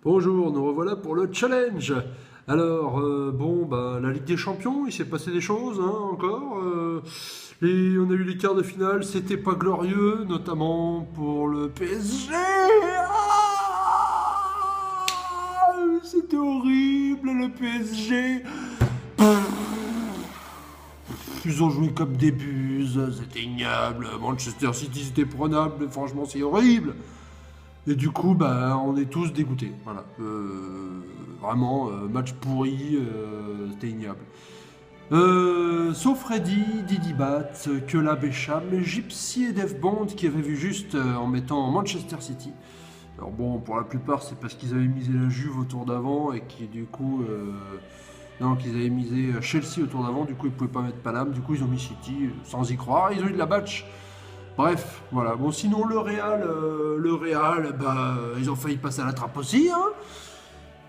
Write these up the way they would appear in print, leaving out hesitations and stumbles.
Bonjour, nous revoilà pour le challenge. Alors, la Ligue des Champions, il s'est passé des choses encore. On a eu les quarts de finale, c'était pas glorieux, notamment pour le PSG. C'était horrible, le PSG. Ils ont joué comme des buses, c'était ignoble. Manchester City, c'était prenable, mais franchement, c'est horrible. Et du coup, on est tous dégoûtés. Voilà. Vraiment, match pourri, c'était ignoble. Sauf Freddy, Didi Bat, Kela Becham, Gypsy et Def Bond qui avaient vu juste en mettant Manchester City. Alors bon, pour la plupart, c'est parce qu'ils avaient misé la Juve au tour d'avant et qui du coup... non, qu'ils avaient misé Chelsea au tour d'avant, du coup ils pouvaient pas mettre Paname, du coup ils ont mis City, sans y croire, ils ont eu de la batch. Bref, voilà. Bon, sinon le Real, ils ont failli passer à la trappe aussi, hein.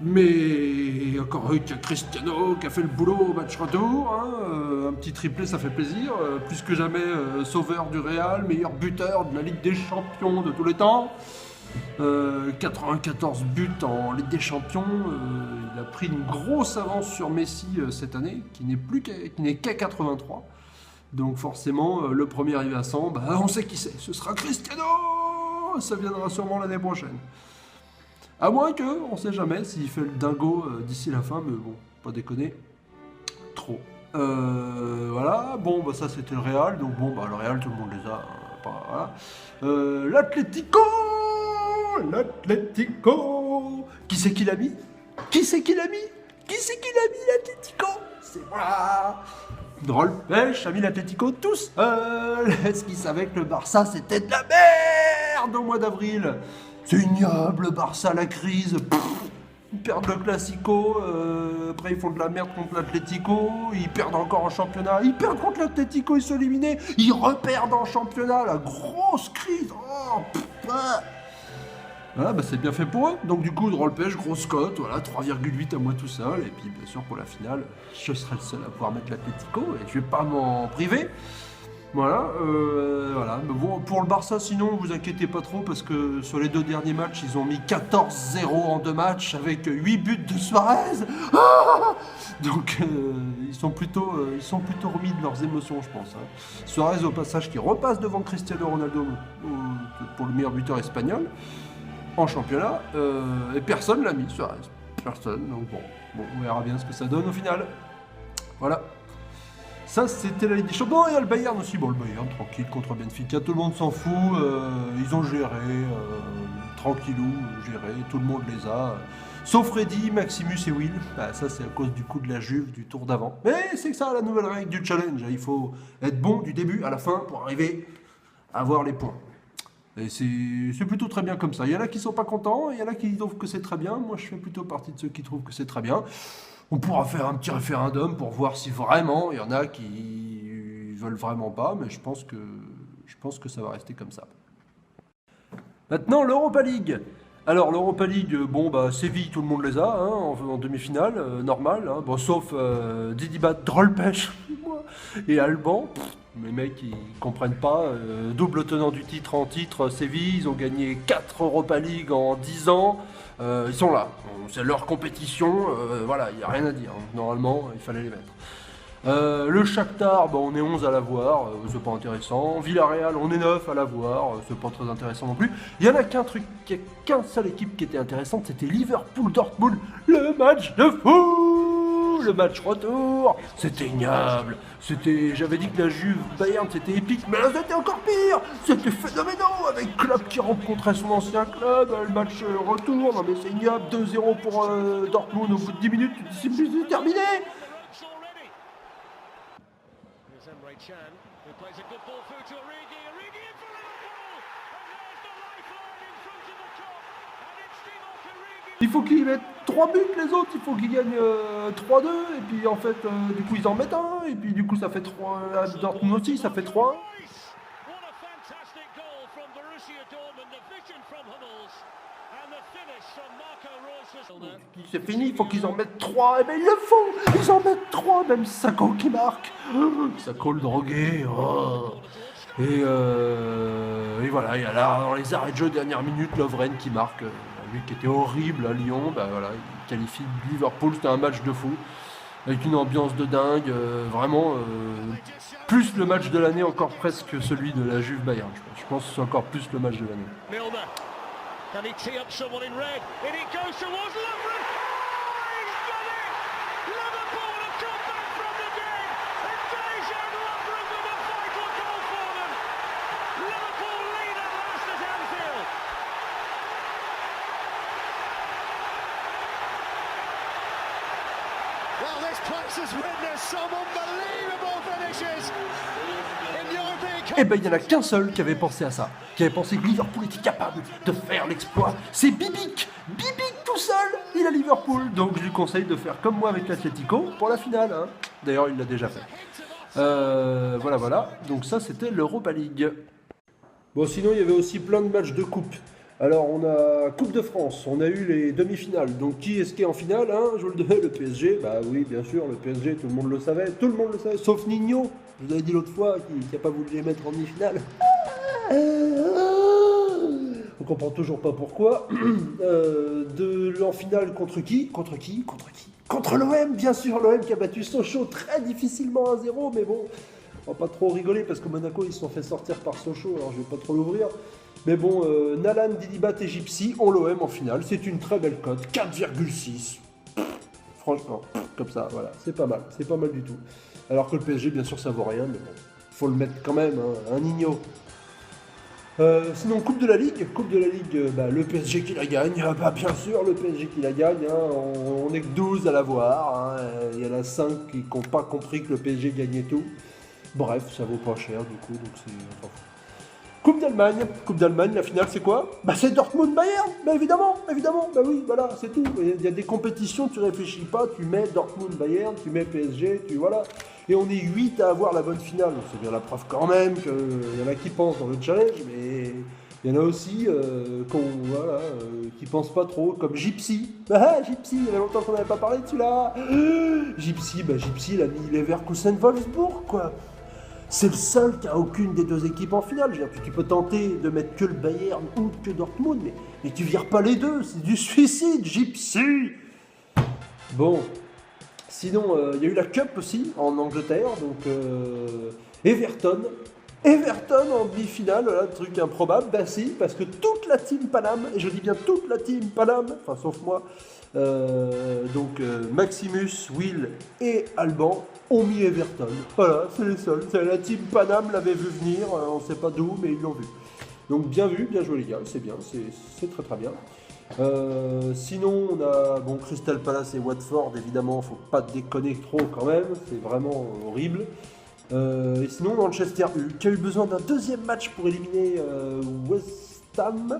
Mais encore eu Cristiano qui a fait le boulot au match retour, hein. Un petit triplé, ça fait plaisir. Plus que jamais, sauveur du Real, meilleur buteur de la Ligue des Champions de tous les temps. 94 buts en Ligue des Champions. Il a pris une grosse avance sur Messi cette année, qui n'est qu'à 83. Donc forcément, le premier arrivé à 100, on sait qui c'est. Ce sera Cristiano. Ça viendra sûrement l'année prochaine. À moins que, on sait jamais s'il fait le dingo d'ici la fin, mais bon, pas déconner. Trop. Voilà. Bon, ça c'était le Real. Donc bon, le Real, tout le monde les a. Voilà. L'Atlético. Qui c'est qui l'a mis l'Atlético? C'est moi. Drôle pêche a mis l'Atlético tout seul. Est-ce qu'il savait que le Barça c'était de la merde au mois d'avril? C'est ignoble, le Barça, la crise. Ils perdent le Classico, après ils font de la merde contre l'Atlético, ils perdent encore en championnat, ils perdent contre l'Atlético, ils sont éliminés, ils reperdent en championnat, la grosse crise. Voilà, c'est bien fait pour eux. Donc du coup, drôle pêche, grosse cote, voilà, 3,8 à moi tout seul. Et puis bien sûr pour la finale, je serai le seul à pouvoir mettre l'Atlético et je vais pas m'en priver. Voilà. Mais bon, pour le Barça, sinon, vous inquiétez pas trop parce que sur les deux derniers matchs, ils ont mis 14-0 en deux matchs avec 8 buts de Suarez. Donc ils sont plutôt remis de leurs émotions, je pense. Suarez au passage qui repasse devant Cristiano Ronaldo pour le meilleur buteur espagnol en championnat, et personne l'a mis, Suarez. Personne, donc bon, on verra bien ce que ça donne au final. Voilà. Ça, c'était la Ligue des Champions. Et il y a le Bayern aussi. Bon, le Bayern, tranquille, contre Benfica, tout le monde s'en fout. Ils ont géré, tranquillou, géré, tout le monde les a. Sauf Freddy, Maximus et Will. Ça, c'est à cause du coup de la Juve du tour d'avant. Mais c'est que ça, la nouvelle règle du challenge. Il faut être bon du début à la fin pour arriver à avoir les points. Et c'est plutôt très bien comme ça. Il y en a qui sont pas contents, il y en a qui trouvent que c'est très bien. Moi, je fais plutôt partie de ceux qui trouvent que c'est très bien. On pourra faire un petit référendum pour voir si vraiment il y en a qui veulent vraiment pas, mais je pense que ça va rester comme ça. Maintenant, l'Europa League. Alors, l'Europa League, Séville, tout le monde les a, en demi-finale, normal. Sauf Didi Bat, drôle pêche, et Alban. Les mecs, ils comprennent pas. Double tenant du titre en titre, Séville, ils ont gagné 4 Europa League en 10 ans. Ils sont là, c'est leur compétition, voilà, il n'y a rien à dire. Normalement, il fallait les mettre. Le Shakhtar, on est 11 à l'avoir, c'est pas intéressant. Villarreal, on est 9 à l'avoir, c'est pas très intéressant non plus. Il y en a qu'une seule équipe qui était intéressante, c'était Liverpool-Dortmund, le match de fou, le match retour. C'était ignoble. J'avais dit que la Juve Bayern c'était épique, mais là c'était encore pire. C'était phénoménal avec Klopp qui rencontrait son ancien club, le match retour. Non mais c'est ignoble, 2-0 pour Dortmund au bout de 10 minutes, c'est terminé. Il faut qu'ils mettent 3 buts les autres, il faut qu'ils gagnent 3-2, et puis en fait, du coup ils en mettent un, et puis du coup ça fait 3, Dortmund aussi, ça fait 3. C'est fini, il faut qu'ils en mettent 3, et bien ils le font, ils en mettent 3, même Sako qui marque. Sako le drogué, Et voilà, et là, dans les arrêts de jeu, dernière minute, Lovren qui marque, lui qui était horrible à Lyon, bah voilà, il qualifie Liverpool, c'était un match de fou, avec une ambiance de dingue, vraiment, plus le match de l'année, encore presque que celui de la Juve Bayern, je pense que c'est encore plus le match de l'année. Milner, can he tee up someone in red? And it goes towards Lovren. Liverpool have come back from the dead, and Dejan Lovren with a vital goal for them. Liverpool lead at last at Anfield. Well, this place has witnessed some unbelievable finishes in European Cup. Eh ben, il n'y en a qu'un seul qui avait pensé à ça, qui avait pensé que Liverpool était capable de faire l'exploit. C'est Bibic. Bibic tout seul, il a Liverpool. Donc je lui conseille de faire comme moi avec l'Atlético pour la finale. Hein. D'ailleurs, il l'a déjà fait. Voilà. Donc ça, c'était l'Europa League. Bon, sinon, il y avait aussi plein de matchs de coupe. Alors, on a Coupe de France, on a eu les demi-finales. Donc, qui est-ce qui est en finale hein? Je vous le devais, le PSG. Bah oui, bien sûr, le PSG, tout le monde le savait. Tout le monde le savait, sauf Nino. Je vous avais dit l'autre fois qu'il n'a pas voulu les mettre en demi-finale. On comprend toujours pas pourquoi. En finale contre qui? Contre l'OM, bien sûr, l'OM qui a battu Sochaux très difficilement 1-0, mais bon, on va pas trop rigoler parce que Monaco ils se sont fait sortir par Sochaux, alors je vais pas trop l'ouvrir. Mais bon, Nalan, Dilibat et Gypsy ont l'OM en finale, c'est une très belle cote, 4,6. Franchement, comme ça, voilà, c'est pas mal du tout. Alors que le PSG, bien sûr, ça vaut rien, mais bon, faut le mettre quand même, hein, un Nino. Sinon, Coupe de la Ligue, le PSG qui la gagne, bien sûr, le PSG qui la gagne, hein, on est que 12 à la voir, hein, il y en a 5 qui n'ont pas compris que le PSG gagnait tout. Bref, ça vaut pas cher du coup, donc c'est... Enfin, Coupe d'Allemagne, la finale c'est quoi? Bah c'est Dortmund-Bayern, bah évidemment, bah oui, voilà, c'est tout. Il y a des compétitions, tu réfléchis pas, tu mets Dortmund-Bayern, tu mets PSG, voilà. Et on est 8 à avoir la bonne finale, donc c'est bien la preuve quand même qu'il y en a qui pensent dans le challenge, mais il y en a aussi qui pensent pas trop, comme Gypsy. Gypsy, il y avait longtemps qu'on n'avait pas parlé de celui-là. Gypsy, il a mis Leverkusen-Wolfsburg, quoi. C'est le seul qui a aucune des deux équipes en finale. Je veux dire, tu peux tenter de mettre que le Bayern ou que Dortmund, mais tu vires pas les deux, c'est du suicide, Gypsy. Bon, sinon, il y a eu la Cup aussi, en Angleterre, donc Everton en demi-finale, là, truc improbable, bah si, parce que toute la team Paname, et je dis bien toute la team Paname, enfin sauf moi, Maximus, Will et Alban ont mis Everton. Voilà, c'est les seuls. La team Paname l'avait vu venir, on ne sait pas d'où, mais ils l'ont vu. Donc bien vu, bien joué les gars, c'est bien, c'est très très bien. Sinon, on a Crystal Palace et Watford, évidemment, faut pas déconner trop quand même, c'est vraiment horrible. Et sinon, Manchester U, qui a eu besoin d'un deuxième match pour éliminer West Ham.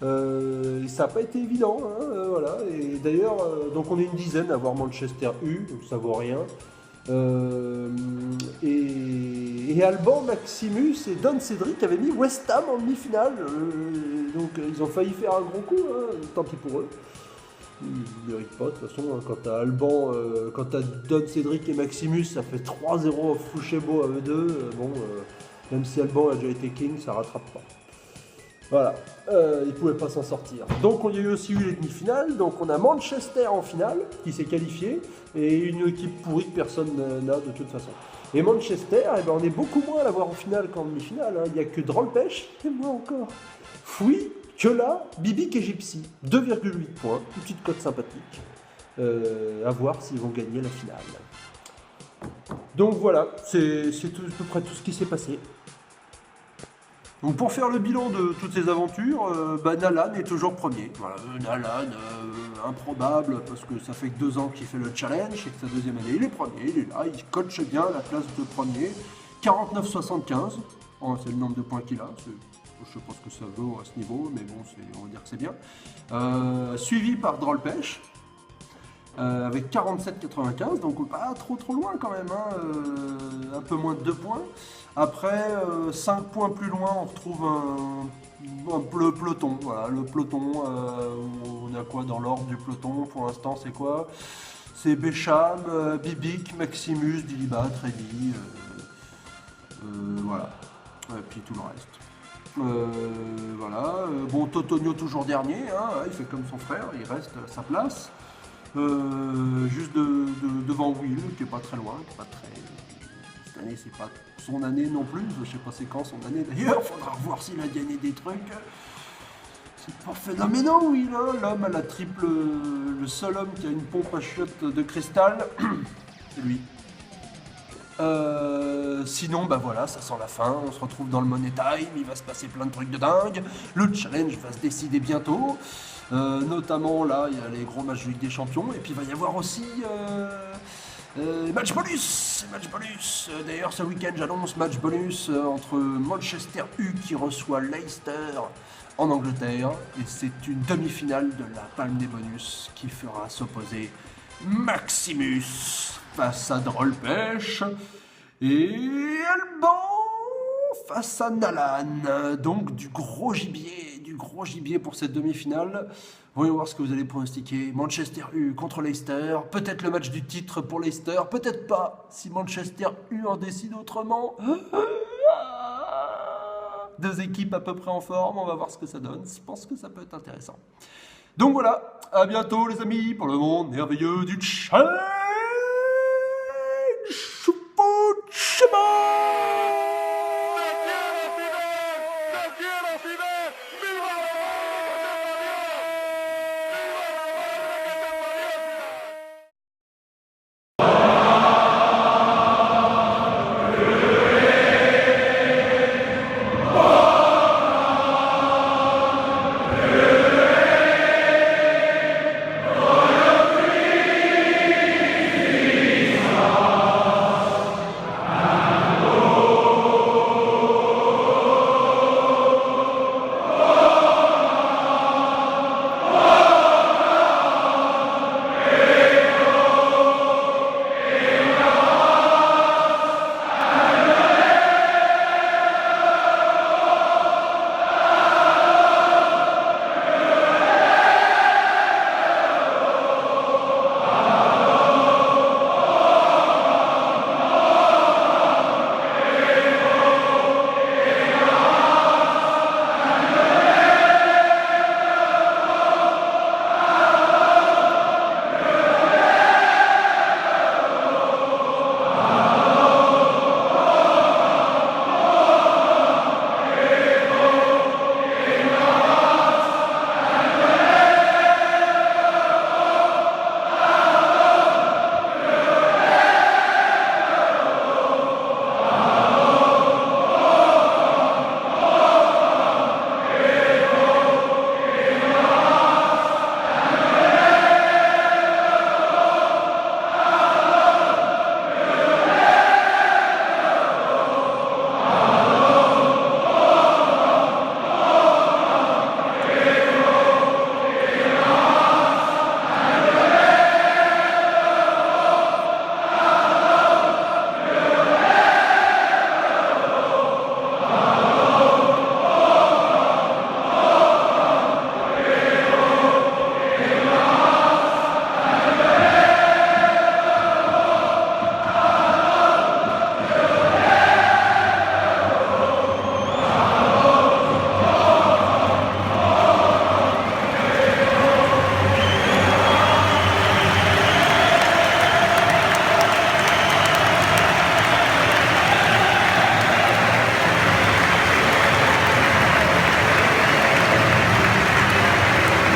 Ça n'a pas été évident, hein, voilà. Et d'ailleurs, donc on est une dizaine à voir Manchester U, donc ça vaut rien. Et Alban, Maximus et Don Cédric avaient mis West Ham en demi-finale. Donc ils ont failli faire un gros coup, hein, tant pis pour eux. Ils ne méritent pas, de toute façon, hein, quand t'as Alban, quand t'as Don Cédric et Maximus, ça fait 3-0 au Fouchébo à eux deux. Même si Alban a déjà été king, ça rattrape pas. Voilà, ils ne pouvaient pas s'en sortir. Donc il y a aussi eu les demi-finales, donc on a Manchester en finale, qui s'est qualifié, et une équipe pourrie que personne n'a de toute façon. Et Manchester, on est beaucoup moins à l'avoir en finale qu'en demi-finale, hein. Il n'y a que Drolpech, et moi encore. Fouille, Kela, Bibic et Gypsy, 2,8 points, une petite cote sympathique. À voir s'ils vont gagner la finale. Donc voilà, c'est à peu près tout ce qui s'est passé. Donc pour faire le bilan de toutes ces aventures, Nalan est toujours premier. Voilà, Nalan, improbable, parce que ça fait que 2 ans qu'il fait le challenge, et que sa deuxième année, il est premier, il est là, il coache bien la place de premier. 49,75, c'est le nombre de points qu'il a, je sais pas ce que ça vaut à ce niveau, mais bon, on va dire que c'est bien. Suivi par Drolpech, avec 47,95, donc pas trop loin quand même, hein, un peu moins de 2 points. Après, 5 points plus loin, on retrouve le peloton. Voilà, le peloton, on a quoi dans l'ordre du peloton pour l'instant, c'est quoi? C'est Bécham, Bibic, Maximus, Dilibat, Trédy, voilà. et puis tout le reste. Voilà. Bon, Totonio toujours dernier, hein, il fait comme son frère, il reste à sa place. Juste devant Will, qui est pas très loin, qui est pas très... Cette année, c'est pas son année non plus, je sais pas c'est quand son année d'ailleurs, faudra voir s'il a gagné des trucs. C'est pas phénoménal, Will, hein, l'homme à la triple... Le seul homme qui a une pompe à chiottes de cristal, c'est lui. Sinon, bah voilà, ça sent la fin, on se retrouve dans le Money Time, il va se passer plein de trucs de dingue, le challenge va se décider bientôt, notamment là, il y a les gros matchs de Ligue des Champions, et puis il va y avoir aussi match bonus, d'ailleurs ce week-end j'annonce match bonus entre Manchester U qui reçoit Leicester en Angleterre, et c'est une demi-finale de la Palme des bonus qui fera s'opposer Maximus face à Drollpech et Alban face à Nalan. Donc du gros gibier pour cette demi-finale. Voyons voir ce que vous allez pronostiquer. Manchester U contre Leicester. Peut-être le match du titre pour Leicester. Peut-être pas si Manchester U en décide autrement. Deux équipes à peu près en forme. On va voir ce que ça donne. Je pense que ça peut être intéressant. Donc voilà, à bientôt les amis pour le monde merveilleux du challenge.